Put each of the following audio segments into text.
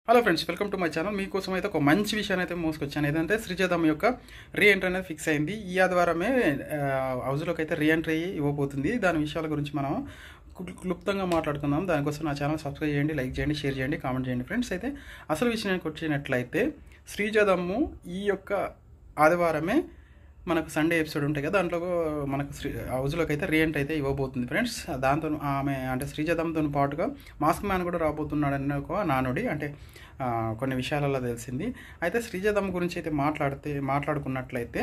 Hello friends, welcome to my channel. మీకోసం అయితే ఒక మంచి విషయాన్ని అయితే మోసుకొచ్చాను. ఏదంటే శ్రీజాదం యొక్క రీ ఎంట్రీ అనేది ఫిక్స్ అయింది. ఈ ఆదివారమే హౌస్లోకి అయితే రీ ఎంట్రీ ఇవ్వబోతుంది. దాని విషయాల గురించి మనం క్లుప్తంగా మాట్లాడుకుందాం. దానికోసం నా ఛానల్ సబ్స్క్రైబ్ చేయండి, లైక్ చేయండి, షేర్ చేయండి, కామెంట్ చేయండి ఫ్రెండ్స్. అయితే అసలు విషయానికి వచ్చినట్లయితే శ్రీజాదమ్ము ఈ యొక్క ఆదివారమే మనకు సండే ఎపిసోడ్ ఉంటాయి కదా, దాంట్లో మనకు హౌస్లోకి అయితే రీ ఎంట్రీ అయితే ఇవ్వబోతుంది ఫ్రెండ్స్. దాంతో ఆమె అంటే శ్రీజాదంతో పాటుగా మాస్క్ మ్యాన్ కూడా రాబోతున్నాడని ఒక నానుడి, అంటే కొన్ని విషయాలలో తెలిసింది. అయితే శ్రీజాదం గురించి అయితే మాట్లాడుకున్నట్లయితే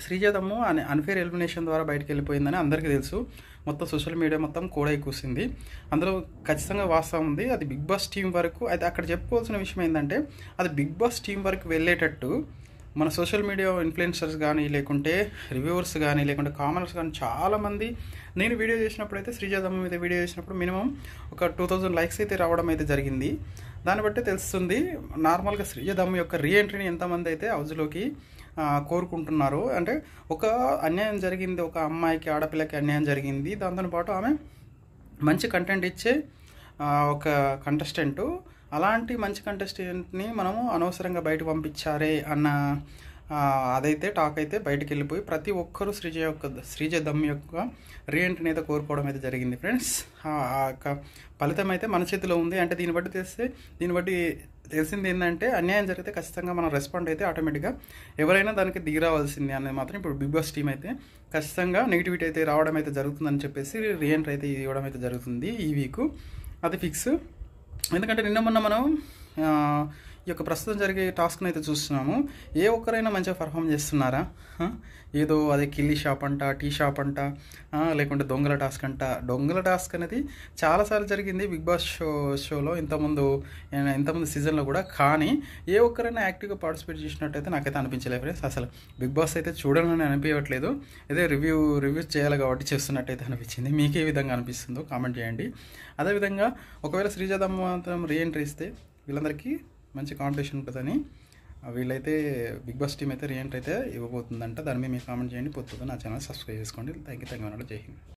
శ్రీజాదమ్ము అన్ఫేర్ ఎలిమినేషన్ ద్వారా బయటకు వెళ్ళిపోయిందని అందరికీ తెలుసు. మొత్తం సోషల్ మీడియా మొత్తం కూడా కూసింది. అందులో ఖచ్చితంగా వాస్తవం ఉంది. అది బిగ్ బాస్ టీం వరకు అయితే అక్కడ చెప్పుకోవాల్సిన విషయం ఏంటంటే, అది బిగ్ బాస్ టీం వరకు వెళ్ళేటట్టు మన సోషల్ మీడియా ఇన్ఫ్లుయెన్సర్స్ కానీ, లేకుంటే రివ్యూవర్స్ కానీ, లేకుంటే కామెంట్స్ కానీ చాలామంది, నేను వీడియో చేసినప్పుడు అయితే శ్రీజాదమ్మ మీద వీడియో చేసినప్పుడు మినిమం ఒక 2000 లైక్స్ అయితే రావడం అయితే జరిగింది. దాన్ని బట్టి తెలుస్తుంది నార్మల్గా శ్రీజాదమ్మ యొక్క రీ ఎంట్రీని ఎంతమంది అయితే హౌస్లోకి కోరుకుంటున్నారు. అంటే ఒక అన్యాయం జరిగింది, ఒక అమ్మాయికి, ఆడపిల్లకి అన్యాయం జరిగింది. దాంతోపాటు ఆమె మంచి కంటెంట్ ఇచ్చే ఒక కంటెస్టెంటు. అలాంటి మంచి కంటెస్టెంట్ని మనము అనవసరంగా బయట పంపించారే అన్న అదైతే టాక్ అయితే బయటకు వెళ్ళిపోయి ప్రతి ఒక్కరూ శ్రీజాదమ్మ యొక్క రీ ఎంట్రీని అయితే కోరుకోవడం అయితే జరిగింది ఫ్రెండ్స్. ఆ యొక్క ఫలితం అయితే మన చేతిలో ఉంది. అంటే దీన్ని బట్టి తెలిసింది ఏంటంటే, అన్యాయం జరిగితే ఖచ్చితంగా మనం రెస్పాండ్ అయితే ఆటోమేటిక్గా ఎవరైనా దానికి దిగిరావాల్సింది అనేది మాత్రం ఇప్పుడు బిగ్ బాస్ టీం అయితే ఖచ్చితంగా నెగిటివిటీ అయితే రావడం అయితే జరుగుతుందని చెప్పేసి రీ ఎంట్రీ అయితే ఇవ్వడం అయితే జరుగుతుంది ఈ వీక్. అది ఫిక్స్. ఎందుకంటే నిన్న మొన్న మనం ఈ యొక్క ప్రస్తుతం జరిగే టాస్క్ని అయితే చూస్తున్నాము. ఏ ఒక్కరైనా మంచిగా పర్ఫామ్ చేస్తున్నారా? ఏదో అదే కిల్లీ షాప్ అంట, టీ షాప్ అంట, లేకుంటే దొంగల టాస్క్ అంట. దొంగల టాస్క్ అనేది చాలాసార్లు జరిగింది బిగ్ బాస్ షోలో ఇంతకుముందు సీజన్లో కూడా. కానీ ఏ ఒక్కరైనా యాక్టివ్గా పార్టిసిపేట్ చేసినట్టయితే నాకైతే అనిపించలేదు ఫ్రెండ్స్. అసలు బిగ్ బాస్ అయితే చూడాలని అనిపించట్లేదు. ఇదే రివ్యూస్ చేయాలి కాబట్టి చేస్తున్నట్టయితే అనిపించింది. మీకు ఏ విధంగా అనిపిస్తుందో కామెంట్ చేయండి. అదేవిధంగా ఒకవేళ శ్రీజాదమ్మ మాత్రం రీ ఎంట్రీ ఇస్తే వీళ్ళందరికీ మంచి కాంపిటీషన్ ఉంటుందని, వీళ్ళైతే బిగ్ బాస్ టీం అయితే రీ ఎంట్రీ అయితే ఇవ్వబోతుందంట. దాని మీద మీరు కామెంట్ చేయండి. పొద్దుగా నా ఛానల్ సబ్స్క్రైబ్ చేసుకోండి. Thank you. జై హింద్.